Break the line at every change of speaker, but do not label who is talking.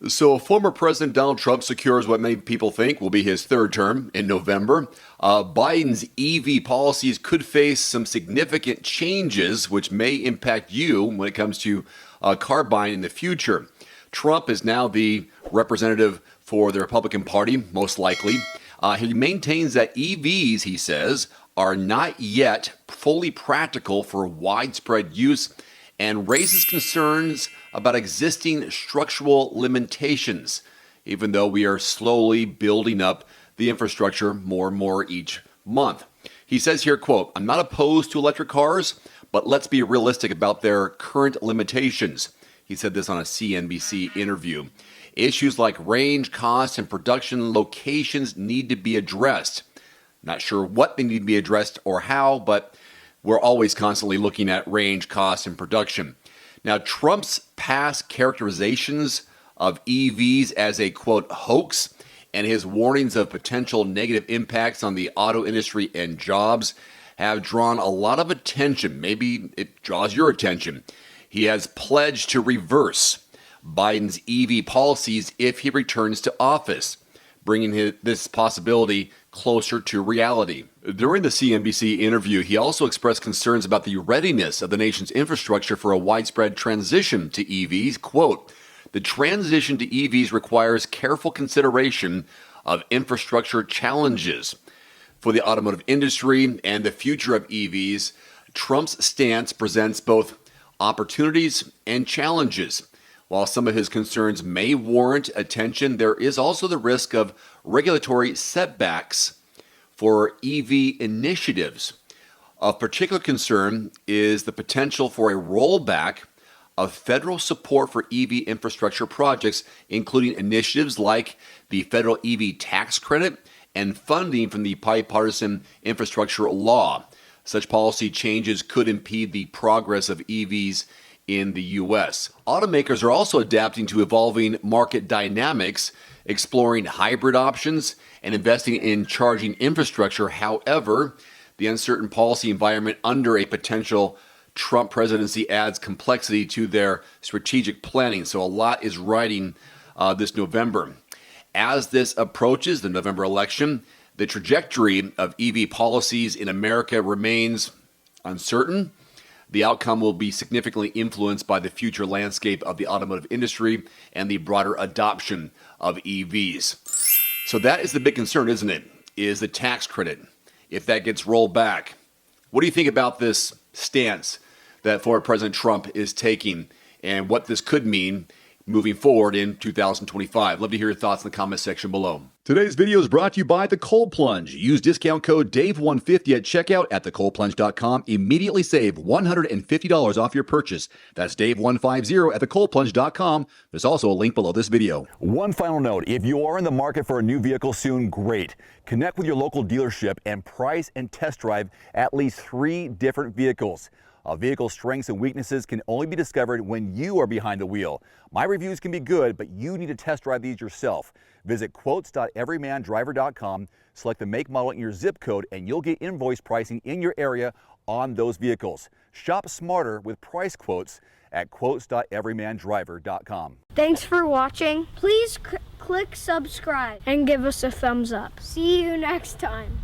So, former President Donald Trump secures what many people think will be his third term in November. Biden's EV policies could face some significant changes, which may impact you when it comes to car buying in the future. Trump is now the representative for the Republican Party, most likely. He maintains that EVs, he says, are not yet fully practical for widespread use and raises concerns about existing structural limitations, even though we are slowly building up the infrastructure more and more each month. He says here, quote, "I'm not opposed to electric cars, but let's be realistic about their current limitations." He said this on a CNBC interview. Issues like range, cost, and production locations need to be addressed. Not sure what they need to be addressed or how, but we're always constantly looking at range, cost, and production. Now, Trump's past characterizations of EVs as a, quote, hoax, and his warnings of potential negative impacts on the auto industry and jobs have drawn a lot of attention. Maybe it draws your attention. He has pledged to reverse Biden's EV policies if he returns to office, bringing this possibility closer to reality. During the CNBC interview, he also expressed concerns about the readiness of the nation's infrastructure for a widespread transition to EVs. Quote, "The transition to EVs requires careful consideration of infrastructure challenges. For the automotive industry and the future of EVs, Trump's stance presents both opportunities and challenges. While some of his concerns may warrant attention, there is also the risk of regulatory setbacks for EV initiatives. Of particular concern is the potential for a rollback of federal support for EV infrastructure projects, including initiatives like the federal EV tax credit and funding from the bipartisan infrastructure law. Such policy changes could impede the progress of EVs in the U.S. Automakers are also adapting to evolving market dynamics, exploring hybrid options, and investing in charging infrastructure. However, the uncertain policy environment under a potential Trump presidency adds complexity to their strategic planning. So a lot is riding this November. As this approaches the November election, the trajectory of EV policies in America remains uncertain. The outcome will be significantly influenced by the future landscape of the automotive industry and the broader adoption of EVs. So that is the big concern, isn't it? Is the tax credit. If that gets rolled back. What do you think about this stance that former President Trump is taking and what this could mean moving forward in 2025? Love to hear your thoughts in the comment section below. Today's video is brought to you by The Cold Plunge. Use discount code DAVE150 at checkout at thecoldplunge.com. Immediately save $150 off your purchase. That's DAVE150 at thecoldplunge.com. There's also a link below this video.
One final note, if you are in the market for a new vehicle soon, great. Connect with your local dealership and price and test drive at least 3 different vehicles. A vehicle's strengths and weaknesses can only be discovered when you are behind the wheel. My reviews can be good, but you need to test drive these yourself. Visit quotes.everymandriver.com, select the make, model, and your zip code, and you'll get invoice pricing in your area on those vehicles. Shop smarter with price quotes at quotes.everymandriver.com.
Thanks for watching. Please click subscribe and give us a thumbs up. See you next time.